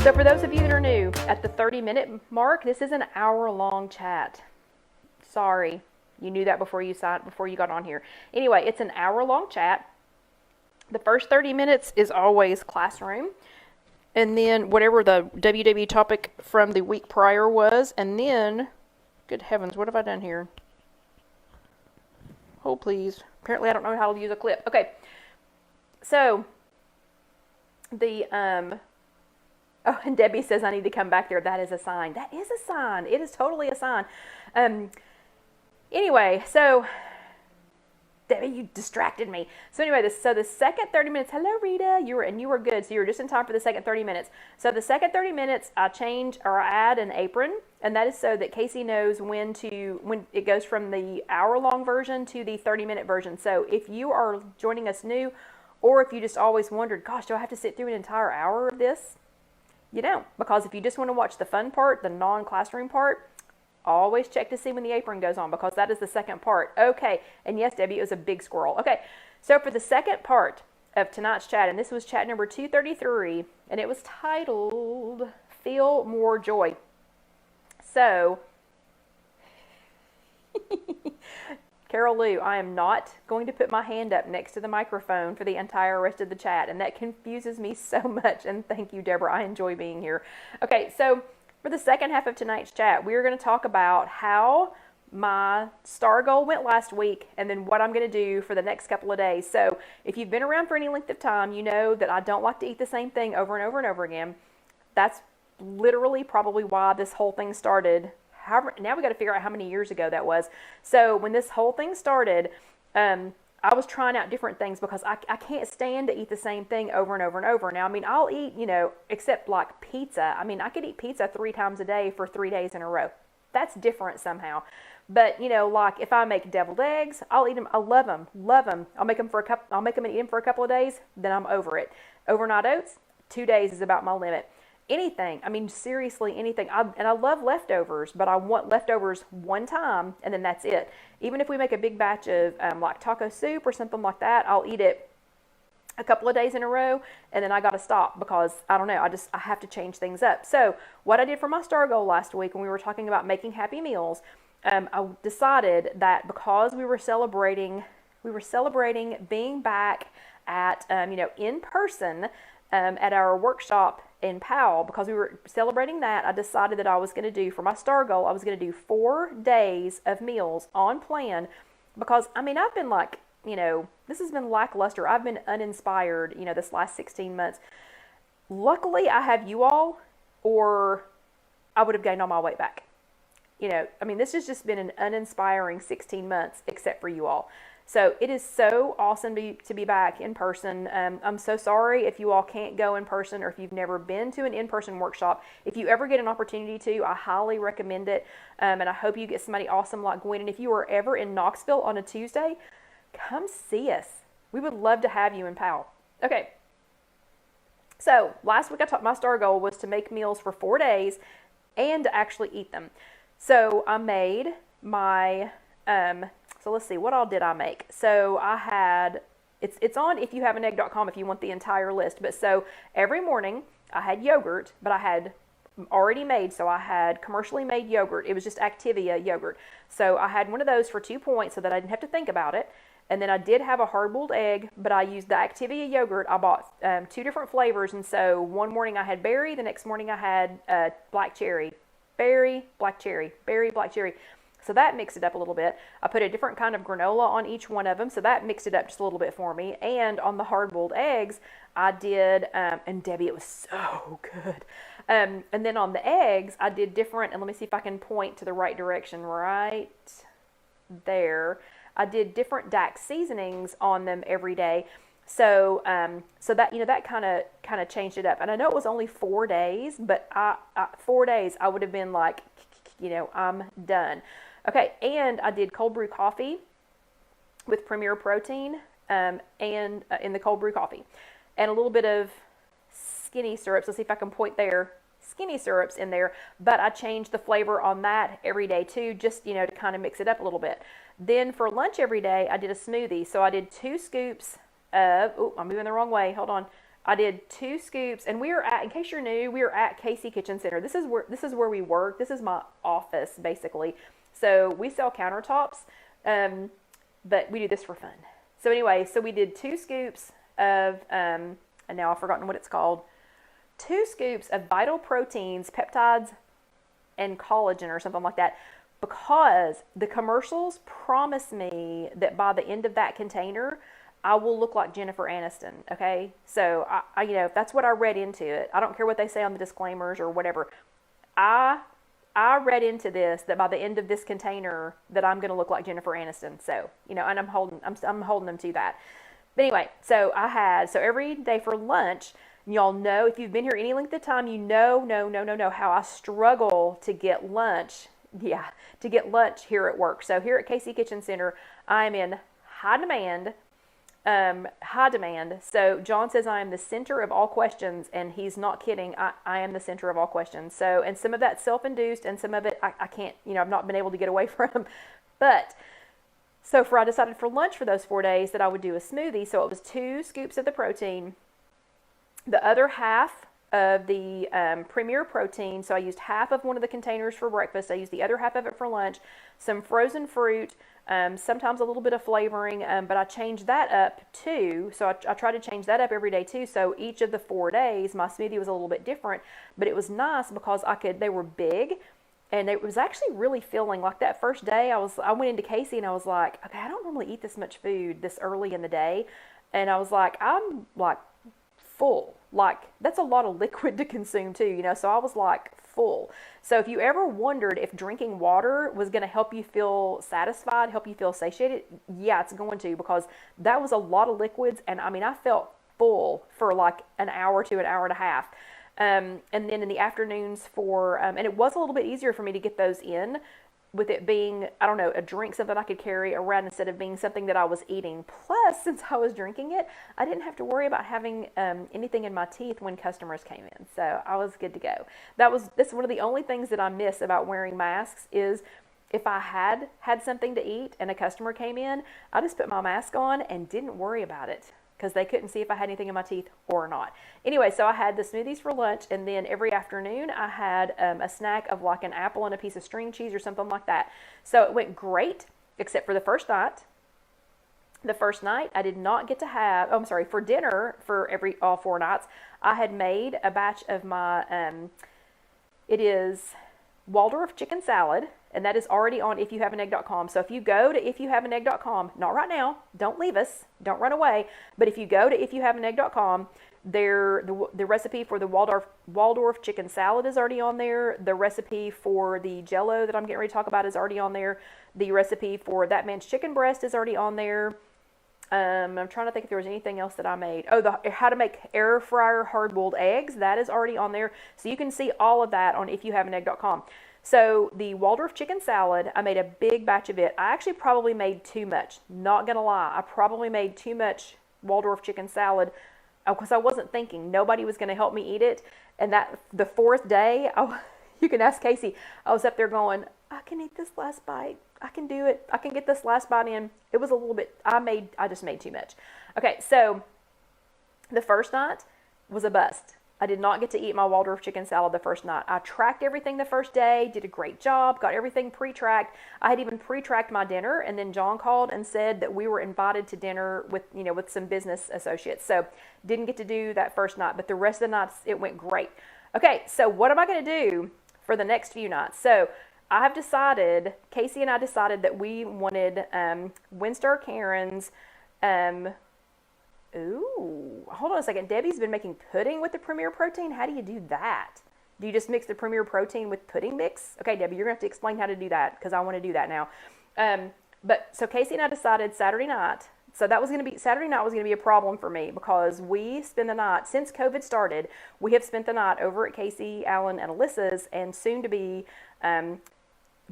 So for those of you that are new, at the 30-minute mark, this is an hour-long chat. Sorry, you knew that before you got on here. Anyway, it's an hour-long chat. The first 30 minutes is always classroom, and then whatever the WW topic from the week prior was, and then, good heavens, what have I done here? Hold please. Apparently I don't know how to use a clip. Okay, so the oh, and Debbie says I need to come back there. That is a sign. That is a sign. It is totally a sign. Anyway, so Debbie, you distracted me. So anyway, the second 30 minutes. Hello, Rita. You were good. So you were just in time for the second 30 minutes. So the second 30 minutes, I add an apron, and that is so that Casey knows when it goes from the hour-long version to the 30-minute version. So if you are joining us new, or if you just always wondered, gosh, do I have to sit through an entire hour of this? You don't, because if you just want to watch the fun part, the non-classroom part, always check to see when the apron goes on, because that is the second part. Okay, and yes, Debbie, it was a big squirrel. Okay, so for the second part of tonight's chat, and this was chat number 233, and it was titled, Feel More Joy. So, Carol Lou, I am not going to put my hand up next to the microphone for the entire rest of the chat, and that confuses me so much, and thank you, Deborah. I enjoy being here. Okay, so for the second half of tonight's chat, we are going to talk about how my STAR goal went last week, and then what I'm going to do for the next couple of days. So if you've been around for any length of time, you know that I don't like to eat the same thing over and over and over again. That's literally probably why this whole thing started. However, now we got to figure out how many years ago that was. So when this whole thing started, I was trying out different things because I can't stand to eat the same thing over and over and over. Now, I mean, I'll eat, except like pizza. I mean, I could eat pizza 3 times a day for 3 days in a row. That's different somehow. But, like if I make deviled eggs, I'll eat them. I love them. I'll make them and eat them for a couple of days. Then I'm over it. Overnight oats, 2 days is about my limit. Anything, I mean, seriously, anything. And I love leftovers, but I want leftovers one time, and then that's it. Even if we make a big batch of like taco soup or something like that, I'll eat it a couple of days in a row, and then I got to stop because, I don't know, I have to change things up. So what I did for my STAR goal last week when we were talking about making happy meals, I decided that because we were celebrating being back at, in person at our workshop in Powell, because we were celebrating that, I decided that I was going to do, for my STAR goal, I was going to do 4 days of meals on plan, because, I mean, I've been like, this has been lackluster. I've been uninspired, this last 16 months. Luckily, I have you all, or I would have gained all my weight back. I mean, this has just been an uninspiring 16 months, except for you all. So it is so awesome to be back in person. I'm so sorry if you all can't go in person, or if you've never been to an in-person workshop. If you ever get an opportunity to, I highly recommend it. And I hope you get somebody awesome like Gwen. And if you are ever in Knoxville on a Tuesday, come see us. We would love to have you in Powell. Okay. So last week my STAR goal was to make meals for 4 days and to actually eat them. So I made my, so let's see, what all did I make? So I had, it's on IfYouHaveAnEgg.com if you want the entire list. But so every morning I had yogurt, but I had already made, so I had commercially made yogurt. It was just Activia yogurt. So I had one of those for 2 points so that I didn't have to think about it. And then I did have a hard-boiled egg, but I used the Activia yogurt. I bought 2 different flavors, and so one morning I had berry, the next morning I had black cherry. Berry, black cherry, berry, black cherry. So that mixed it up a little bit. I put a different kind of granola on each one of them, so that mixed it up just a little bit for me. And on the hard-boiled eggs, I did, and Debbie, it was so good. And then on the eggs, I did different, and let me see if I can point to the right direction, right there. I did different DAX seasonings on them every day. So, so that, that kind of changed it up. And I know it was only 4 days, but 4 days I would have been like, I'm done. Okay, and I did cold brew coffee with Premier Protein, and in the cold brew coffee, and a little bit of skinny syrups. Let's see if I can point there. Skinny syrups in there, but I changed the flavor on that every day too, just to kind of mix it up a little bit. Then for lunch every day, I did a smoothie. So I did 2 scoops of, I'm moving the wrong way, hold on. I did 2 scoops, and we are at, in case you're new, we are at KC Kitchen Center. This is where we work. This is my office, basically. So we sell countertops, but we do this for fun. So anyway, so we did 2 scoops of, and now I've forgotten what it's called, 2 scoops of vital proteins, peptides, and collagen or something like that, because the commercials promise me that by the end of that container, I will look like Jennifer Aniston, okay? So, I you know, that's what I read into it. I don't care what they say on the disclaimers or whatever. I read into this that by the end of this container that I'm going to look like Jennifer Aniston. So, you know, and I'm holding them to that. But anyway, so every day for lunch, y'all know, if you've been here any length of time, you know how I struggle to get lunch. Yeah, to get lunch here at work. So here at KC Kitchen Center, I'm in high demand. So John says I am the center of all questions, and he's not kidding. I am the center of all questions. So, and some of that's self-induced, and some of it I can't, you know, I've not been able to get away from. But so I decided for lunch for those 4 days that I would do a smoothie. So it was 2 scoops of the protein, the other half of the Premier protein. So I used half of one of the containers for breakfast. I used the other half of it for lunch. Some frozen fruit, sometimes a little bit of flavoring, but I changed that up too. So I try to change that up every day too. So each of the 4 days, my smoothie was a little bit different, but it was nice because they were big. And it was actually really filling. Like that first day, I went into Casey and I was like, okay, I don't normally eat this much food this early in the day. And I was like, I'm like full. Like that's a lot of liquid to consume too, you know. So I was like full. So if you ever wondered if drinking water was going to help you feel satisfied, help you feel satiated, yeah, it's going to, because that was a lot of liquids. And I mean, I felt full for like an hour to an hour and a half. And then in the afternoons and it was a little bit easier for me to get those in with it being, I don't know, a drink, something I could carry around instead of being something that I was eating. Plus, since I was drinking it, I didn't have to worry about having anything in my teeth when customers came in. So I was good to go. That's one of the only things that I miss about wearing masks is if I had something to eat and a customer came in, I just put my mask on and didn't worry about it, because they couldn't see if I had anything in my teeth or not. Anyway, so I had the smoothies for lunch, and then every afternoon I had a snack of like an apple and a piece of string cheese or something like that. So it went great, except for the first night. The first night I did not get to have, for dinner for all 4 nights, I had made a batch of my, it is Waldorf chicken salad, and that is already on IfYouHaveAnEgg.com. So if you go to IfYouHaveAnEgg.com, not right now, don't leave us, don't run away, but if you go to IfYouHaveAnEgg.com, the recipe for the Waldorf chicken salad is already on there. The recipe for the Jell-O that I'm getting ready to talk about is already on there. The recipe for that man's chicken breast is already on there. I'm trying to think if there was anything else that I made. Oh, how to make air fryer hard-boiled eggs, that is already on there. So you can see all of that on IfYouHaveAnEgg.com. So the Waldorf chicken salad, I made a big batch of it. I actually probably made too much. Not going to lie. I probably made too much Waldorf chicken salad because I wasn't thinking. Nobody was going to help me eat it. And that the 4th day, you can ask Casey, I was up there going, I can eat this last bite. I can do it. I can get this last bite in. It was a little bit, I just made too much. Okay, so the first night was a bust. I did not get to eat my Waldorf chicken salad the first night. I tracked everything the first day, did a great job, got everything pre-tracked. I had even pre-tracked my dinner, and then John called and said that we were invited to dinner with some business associates. So didn't get to do that first night, but the rest of the nights it went great. Okay, so what am I going to do for the next few nights? So I have decided, Casey and I decided that we wanted Winstar Karen's, ooh, hold on a second. Debbie's been making pudding with the Premier protein. How do you do that? Do you just mix the Premier protein with pudding mix? Okay, Debbie, you're going to have to explain how to do that because I want to do that now. But so Casey and I decided Saturday night. So Saturday night was going to be a problem for me because we spend the night, since COVID started, we have spent the night over at Casey, Alan, and Alyssa's, and soon to be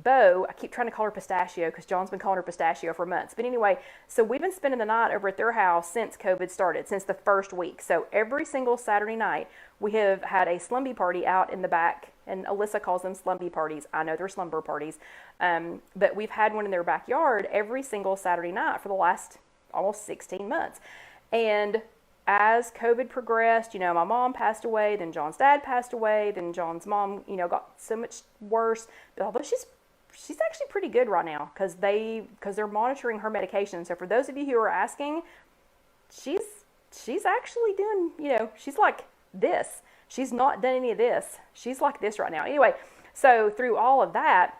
Bo. I keep trying to call her Pistachio because John's been calling her Pistachio for months. But anyway, so we've been spending the night over at their house since COVID started, since the first week. So every single Saturday night, we have had a slumby party out in the back, and Alyssa calls them slumby parties. I know they're slumber parties. But we've had one in their backyard every single Saturday night for the last almost 16 months. And as COVID progressed, you know, my mom passed away, then John's dad passed away, then John's mom, you know, got so much worse. But although she's actually pretty good right now because they're monitoring her medication. So for those of you who are asking, she's actually doing, you know, she's like this. She's not done any of this. She's like this right now. Anyway, so through all of that,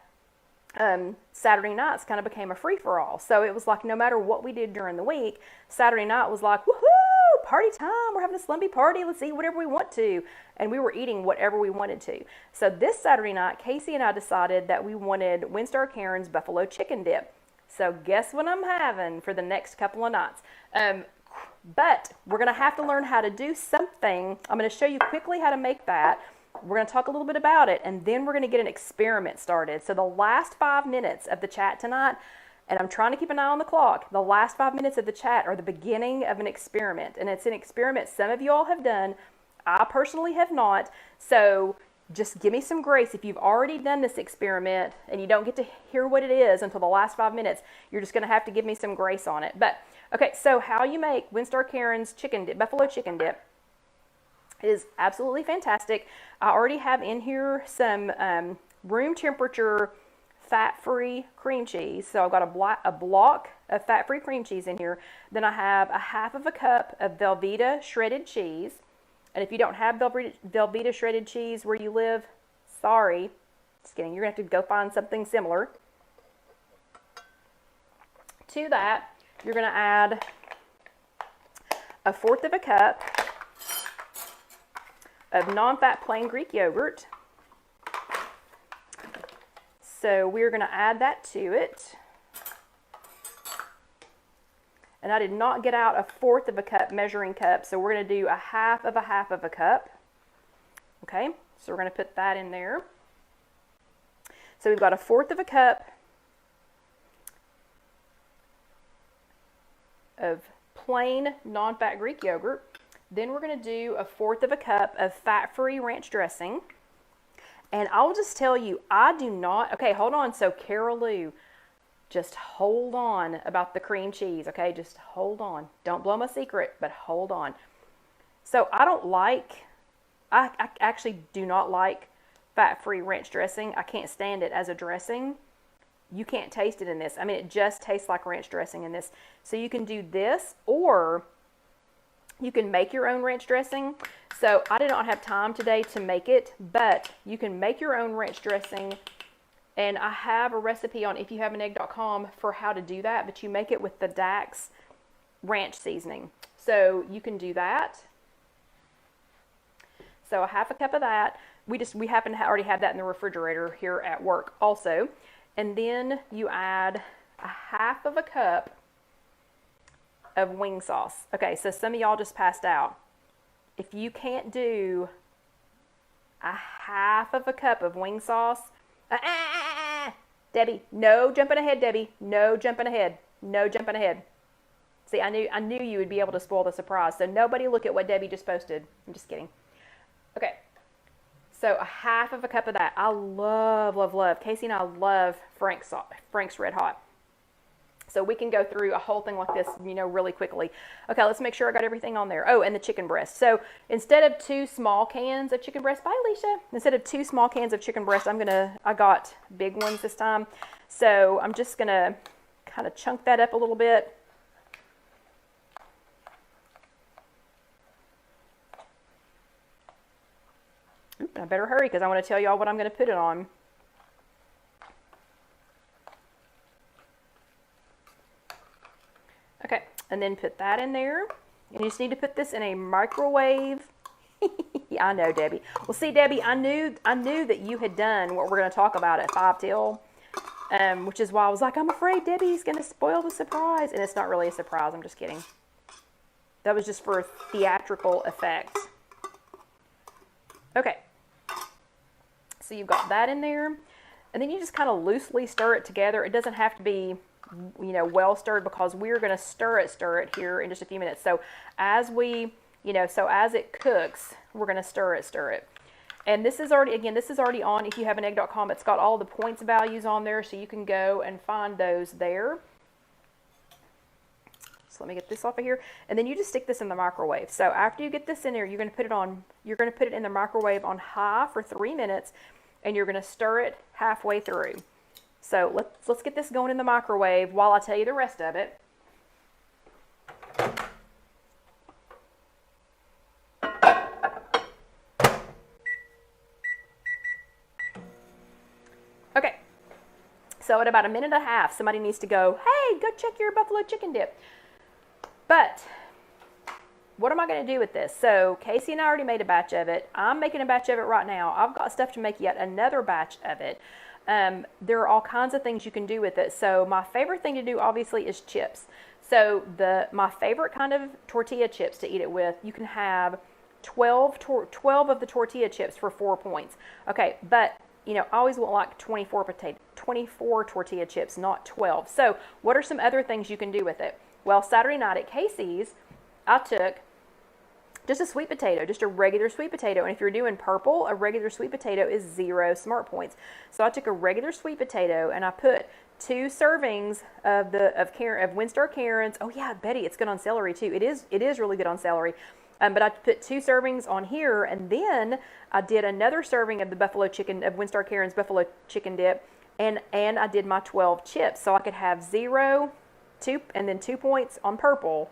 Saturday nights kind of became a free-for-all. So it was like no matter what we did during the week, Saturday night was like, woohoo, party time. We're having a Slumpy party. Let's eat whatever we want to. And we were eating whatever we wanted to. So this Saturday night, Casey and I decided that we wanted WinStar Karen's buffalo chicken dip. So guess what I'm having for the next couple of nights? But we're going to have to learn how to do something. I'm going to show you quickly how to make that. We're going to talk a little bit about it, and then we're going to get an experiment started. So the last 5 minutes of the chat tonight, and I'm trying to keep an eye on the clock, the last 5 minutes of the chat are the beginning of an experiment. And it's an experiment some of you all have done. I personally have not. So just give me some grace. If you've already done this experiment and you don't get to hear what it is until the last 5 minutes, you're just going to have to give me some grace on it. But okay, so how you make WinStar Karen's chicken dip, buffalo chicken dip, is absolutely fantastic. I already have in here some room temperature fat-free cream cheese. So I've got a block of fat-free cream cheese in here. Then I have a half of a cup of Velveeta shredded cheese. And if you don't have Velveeta shredded cheese where you live, sorry. Just kidding. You're going to have to go find something similar. To that, you're going to add 1/4 of a cup of non-fat plain Greek yogurt. So we're going to add that to it. And I did not get out 1/4 of a cup measuring cup, so we're going to do 1/2 of a cup. Okay, so we're going to put that in there. So we've got 1/4 of a cup of plain non-fat Greek yogurt. Then we're going to do 1/4 of a cup of fat-free ranch dressing. And I'll just tell you, I do not, okay, hold on. So Carol Lou, just hold on about the cream cheese, okay? Just hold on. Don't blow my secret, but hold on. So I actually do not like fat-free ranch dressing. I can't stand it as a dressing. You can't taste it in this. I mean, it just tastes like ranch dressing in this. So you can do this, or you can make your own ranch dressing. So I did not have time today to make it, but you can make your own ranch dressing. And I have a recipe on IfYouHaveAnEgg.com for how to do that, but you make it with the Dax ranch seasoning. So you can do that. So 1/2 cup of that. We happen to already have that in the refrigerator here at work also. And then you add 1/2 cup of wing sauce. Okay, so some of y'all just passed out. If you can't do 1/2 cup of wing sauce, Debbie, no jumping ahead, Debbie. No jumping ahead. No jumping ahead. See, I knew you would be able to spoil the surprise. So nobody look at what Debbie just posted. I'm just kidding. Okay. So 1/2 cup of that. I love, love, love. Casey and I love Frank's Red Hot. So we can go through a whole thing like this, you know, really quickly. Okay, let's make sure I got everything on there. Oh, and the chicken breast. So instead of 2 small cans of chicken breast, bye Alicia. Instead of 2 small cans of chicken breast, I got big ones this time. So I'm just gonna kind of chunk that up a little bit. Oop, I better hurry because I want to tell y'all what I'm gonna put it on. Okay, and then put that in there. And you just need to put this in a microwave. I know, Debbie. Well, see, Debbie, I knew that you had done what we're going to talk about at 5 till, which is why I was like, I'm afraid Debbie's going to spoil the surprise. And it's not really a surprise. I'm just kidding. That was just for theatrical effect. Okay. So you've got that in there. And then you just kind of loosely stir it together. It doesn't have to be, you know, well stirred because we're going to stir it here in just a few minutes. So as we, you know, so as it cooks, we're going to stir it. And this is already, again, this is already on IfYouHaveAnEgg.com. It's got all the points values on there, so you can go and find those there. So let me get this off of here. And then you just stick this in the microwave. So after you get this in there, you're going to put it in the microwave on high for 3 minutes, and you're going to stir it halfway through. So let's get this going in the microwave while I tell you the rest of it. Okay, so at about 1.5 minutes, somebody needs to go, hey, go check your buffalo chicken dip. But what am I going to do with this? So Casey and I already made a batch of it. I'm making a batch of it right now. I've got stuff to make yet another batch of it. There are all kinds of things you can do with it. So my favorite thing to do, obviously, is chips. So my favorite kind of tortilla chips to eat it with, you can have 12 of the tortilla chips for 4 points. Okay, but you know, I always want like 24 tortilla chips, not 12. So what are some other things you can do with it? Well, Saturday night at Casey's, I took just a sweet potato, just a regular sweet potato. And if you're doing purple, a regular sweet potato is 0 smart points. So I took a regular sweet potato and I put 2 servings of Windstar Karen's. Oh yeah, Betty, it's good on celery too. It is really good on celery. But I put 2 servings on here, and then I did another serving of the Windstar Karen's buffalo chicken dip, and I did my 12 chips, so I could have 0, 2, and then 2 points on purple.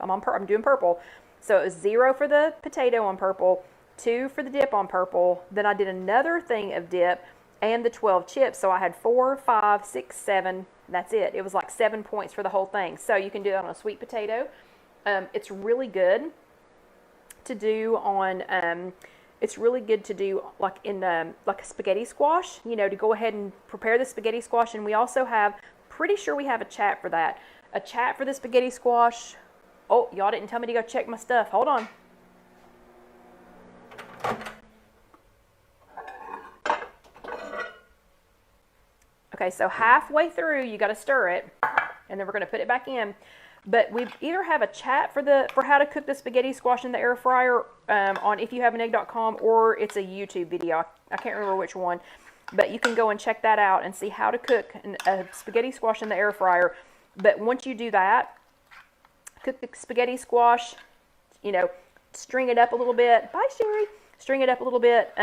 I'm doing purple, so it was 0 for the potato on purple, 2 for the dip on purple. Then I did another thing of dip and the 12 chips, so I had 4, 5, 6, 7. That's it. It was like 7 points for the whole thing. So you can do that on a sweet potato. It's really good to do on it's really good to do like in like a spaghetti squash, you know, to go ahead and prepare the spaghetti squash. And we also have, pretty sure we have a chat for that, a chat for the spaghetti squash. Oh, y'all didn't tell me to go check my stuff. Hold on. Okay, so halfway through you got to stir it, and then we're going to put it back in. But we either have a chat for how to cook the spaghetti squash in the air fryer on IfYouHaveAnEgg.com, or it's a YouTube video. I can't remember which one. But you can go and check that out and see how to cook a spaghetti squash in the air fryer. But once you do that, cook the spaghetti squash, you know, string it up a little bit. Bye, Sherry. String it up a little bit.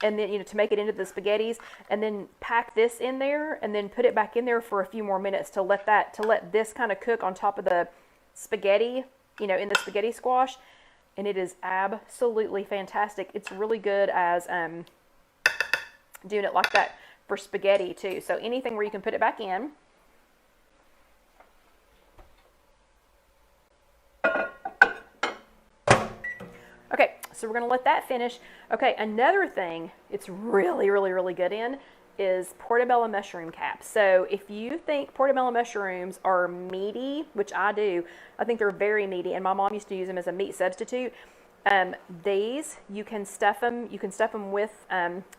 And then, you know, to make it into the spaghettis, and then pack this in there, and then put it back in there for a few more minutes to let this kind of cook on top of the spaghetti, you know, in the spaghetti squash. And it is absolutely fantastic. It's really good as doing it like that for spaghetti too. So anything where you can put it back in. Okay, so we're going to let that finish. Okay, another thing it's really, really, really good in is Portabella mushroom caps. So if you think Portabella mushrooms are meaty, which I do, I think they're very meaty, and my mom used to use them as a meat substitute. These, you can stuff them with the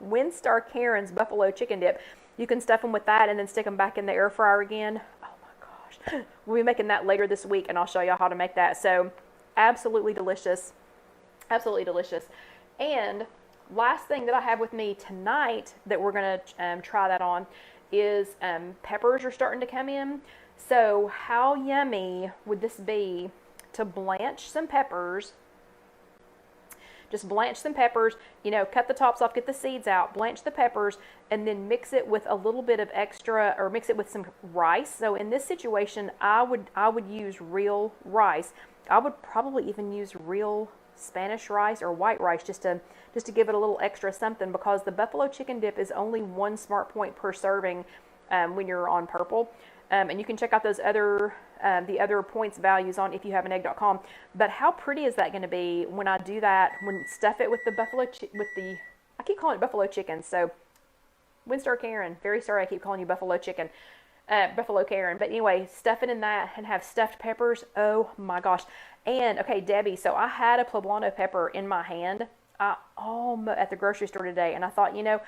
Windstar Karen's buffalo chicken dip. You can stuff them with that and then stick them back in the air fryer again. Oh my gosh. We'll be making that later this week, and I'll show y'all how to make that. So absolutely delicious. Absolutely delicious. And last thing that I have with me tonight that we're going to try that on is peppers are starting to come in. So how yummy would this be to blanch some peppers? Just blanch some peppers, you know, cut the tops off, get the seeds out, blanch the peppers, and then mix it with a little bit of extra, or mix it with some rice. So in this situation, I would use real rice. I would probably even use real Spanish rice or white rice just to give it a little extra something, because the buffalo chicken dip is only 1 smart point per serving when you're on purple. And you can check out those other the other points values on IfYouHaveAnEgg.com. But how pretty is that going to be when I do that? When stuff it with the I keep calling it buffalo chicken. So Windstar Karen, very sorry I keep calling you buffalo chicken. Buffalo Karen. But anyway, stuff it in that and have stuffed peppers. Oh my gosh. And okay, Debbie, so I had a poblano pepper in my hand at the grocery store today, and I thought, you know,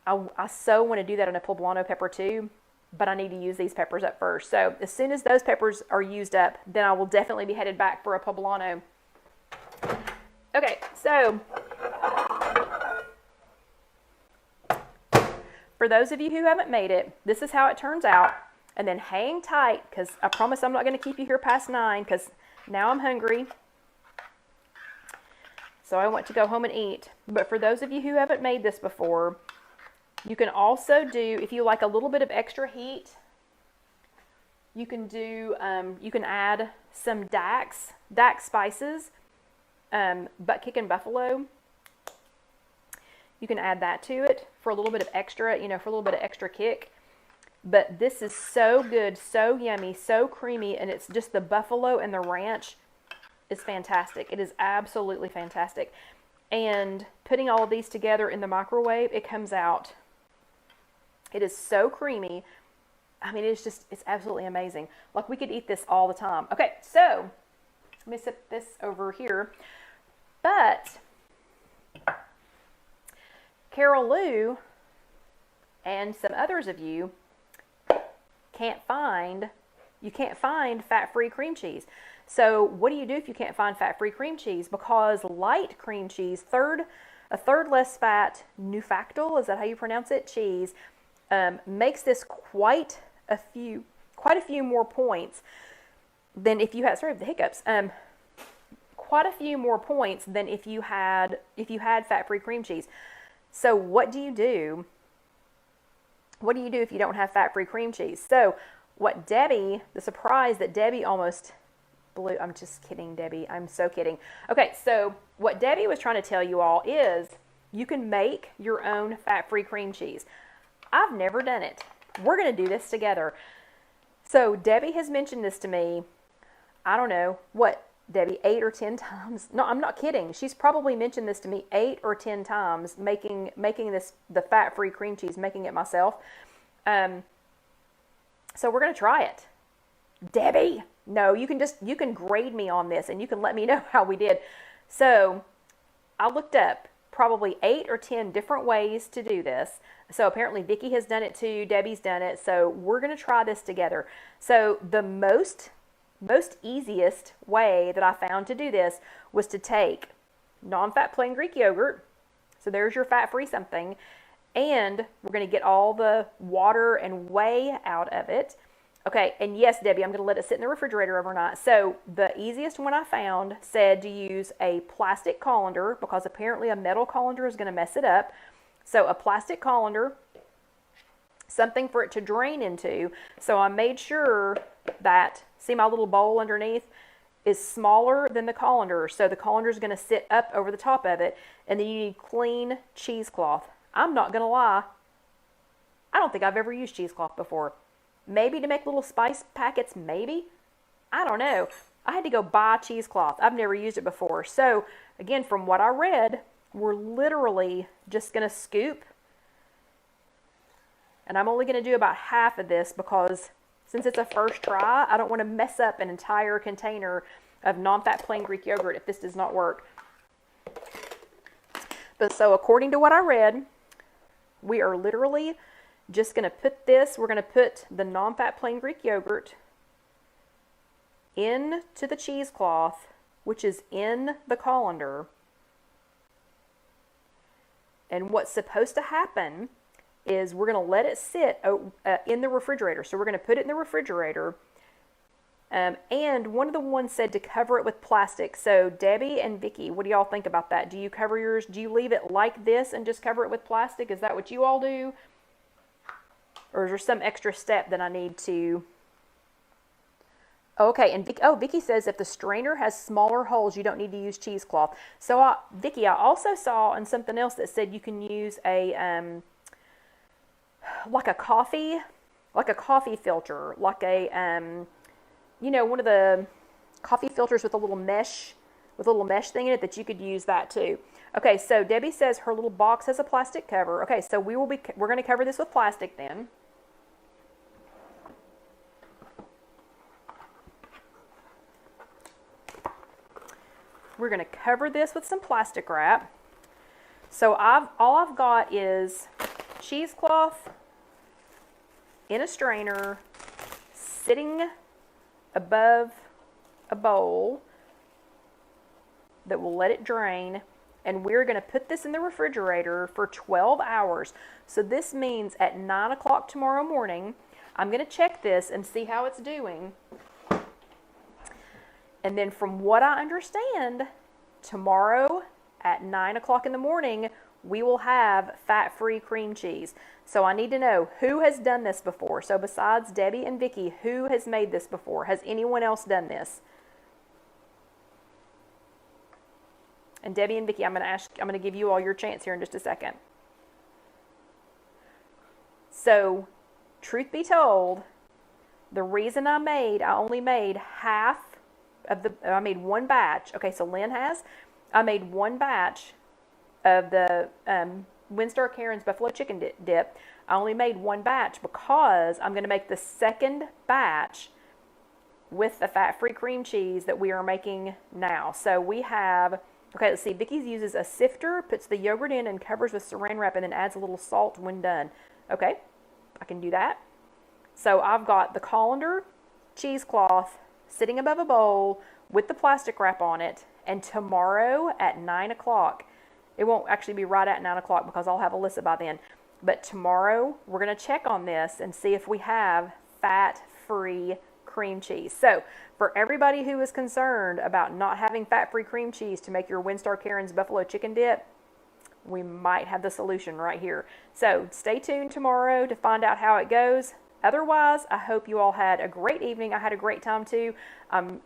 I so want to do that on a poblano pepper too, but I need to use these peppers up first. So as soon as those peppers are used up, then I will definitely be headed back for a poblano. Okay, so for those of you who haven't made it, this is how it turns out. And then hang tight, because I promise I'm not going to keep you here past 9, because now I'm hungry. So I want to go home and eat. But for those of you who haven't made this before, you can also do, if you like a little bit of extra heat, you can do, you can add some Dax spices, butt kick and buffalo. You can add that to it for a little bit of extra, you know, for a little bit of extra kick. But this is so good, so yummy, so creamy, and it's just the buffalo and the ranch is fantastic. It is absolutely fantastic. And putting all of these together in the microwave, it comes out. It is so creamy. I mean, it's absolutely amazing. Like, we could eat this all the time. Okay, so let me set this over here. But Carol Lou and some others of you can't find fat-free cream cheese. So what do you do if you can't find fat-free cream cheese? Because light cream cheese, a third less fat, Nufactal, is that how you pronounce it, cheese, makes this quite a few more points than if you had, sorry, the hiccups, quite a few more points than if you had fat-free cream cheese. So what do you do? What do you do if you don't have fat-free cream cheese? So what Debbie, the surprise that Debbie almost blew, I'm just kidding, Debbie, I'm so kidding. Okay, so what Debbie was trying to tell you all is you can make your own fat-free cream cheese. I've never done it. We're going to do this together. So Debbie has mentioned this to me, I don't know, what, Debbie, 8 or 10 times? No, I'm not kidding. She's probably mentioned this to me 8 or 10 times, making this, the fat-free cream cheese, making it myself. So we're going to try it. Debbie, no, you can grade me on this and you can let me know how we did. So I looked up probably 8 or 10 different ways to do this. So apparently Vicki has done it too, Debbie's done it. So we're going to try this together. So the most easiest way that I found to do this was to take non-fat plain Greek yogurt. So there's your fat-free something. And we're going to get all the water and whey out of it. Okay, and yes, Debbie, I'm going to let it sit in the refrigerator overnight. So the easiest one I found said to use a plastic colander, because apparently a metal colander is going to mess it up. So a plastic colander, something for it to drain into. So I made sure that, see my little bowl underneath, is smaller than the colander. So the colander is going to sit up over the top of it. And then you need clean cheesecloth. I'm not going to lie, I don't think I've ever used cheesecloth before. Maybe to make little spice packets, maybe. I don't know. I had to go buy cheesecloth. I've never used it before. So, again, from what I read, we're literally just going to scoop. And I'm only going to do about half of this because since it's a first try, I don't want to mess up an entire container of non-fat plain Greek yogurt if this does not work. But so according to what I read, we are literally just going to put this, we're going to put the non-fat plain Greek yogurt into the cheesecloth, which is in the colander. And what's supposed to happen is we're going to let it sit in the refrigerator. So we're going to put it in the refrigerator. And one of the ones said to cover it with plastic. So Debbie and Vicki, what do y'all think about that? Do you cover yours? Do you leave it like this and just cover it with plastic? Is that what you all do? Or is there some extra step that I need to? Okay, and Vicki says if the strainer has smaller holes, you don't need to use cheesecloth. So Vicki, I also saw on something else that said you can use a like a coffee filter, like a you know, one of the coffee filters with a little mesh thing in it, that you could use that too. Okay, so Debbie says her little box has a plastic cover. Okay, so we're going to cover this with plastic then. We're going to cover this with some plastic wrap. So all I've got is cheesecloth in a strainer sitting above a bowl that will let it drain, and we're going to put this in the refrigerator for 12 hours. So this means at 9 o'clock tomorrow morning, I'm going to check this and see how it's doing. And then from what I understand, tomorrow at 9 o'clock in the morning, we will have fat-free cream cheese. So I need to know who has done this before. So besides Debbie and Vicki, who has made this before? Has anyone else done this? And Debbie and Vicki, I'm going to give you all your chance here in just a second. So, truth be told, the reason I only made half of I made one batch. Okay, so Lynn has. I made one batch of the Windstar Karen's Buffalo Chicken Dip. I only made one batch because I'm going to make the second batch with the fat-free cream cheese that we are making now. So we have, okay, let's see. Vicki's uses a sifter, puts the yogurt in and covers with saran wrap and then adds a little salt when done. Okay, I can do that. So I've got the colander cheesecloth sitting above a bowl with the plastic wrap on it, and tomorrow at 9 o'clock, it won't actually be right at 9 o'clock because I'll have Alyssa by then, but tomorrow we're going to check on this and see if we have fat-free cream cheese. So for everybody who is concerned about not having fat-free cream cheese to make your Windstar Karen's Buffalo Chicken Dip, we might have the solution right here. So stay tuned tomorrow to find out how it goes. Otherwise, I hope you all had a great evening. I had a great time too. I'm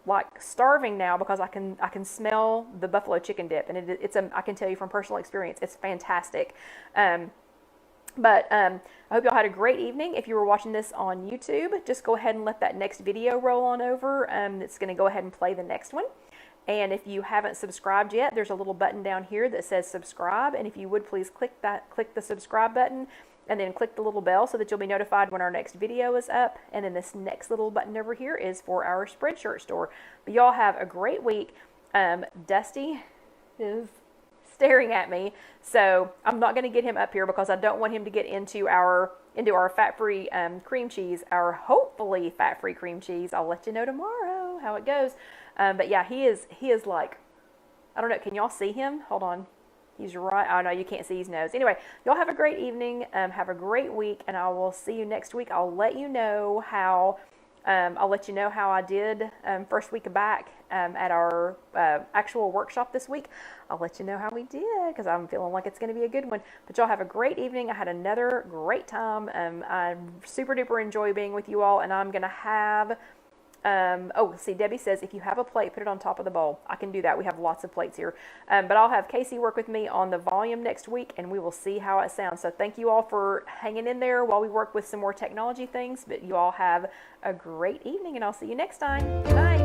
like starving now because I can smell the buffalo chicken dip, and I can tell you from personal experience, it's fantastic. I hope y'all had a great evening. If you were watching this on YouTube, just go ahead and let that next video roll on over. It's going to go ahead and play the next one. And if you haven't subscribed yet, there's a little button down here that says subscribe. And if you would please click the subscribe button, and then click the little bell so that you'll be notified when our next video is up. And then this next little button over here is for our Spreadshirt store. But y'all have a great week. Dusty is staring at me, so I'm not going to get him up here because I don't want him to get into our fat-free cream cheese, our hopefully fat-free cream cheese. I'll let you know tomorrow how it goes. But yeah, he is like, I don't know, can y'all see him? Hold on. He's right. Oh, no, you can't see his nose. Anyway, y'all have a great evening. Have a great week, and I will see you next week. I'll let you know how I did first week back at our actual workshop this week. I'll let you know how we did because I'm feeling like it's going to be a good one. But y'all have a great evening. I had another great time. I super duper enjoy being with you all, and I'm going to have... see, Debbie says, if you have a plate, put it on top of the bowl. I can do that. We have lots of plates here. But I'll have Casey work with me on the volume next week, and we will see how it sounds. So thank you all for hanging in there while we work with some more technology things. But you all have a great evening, and I'll see you next time. Bye.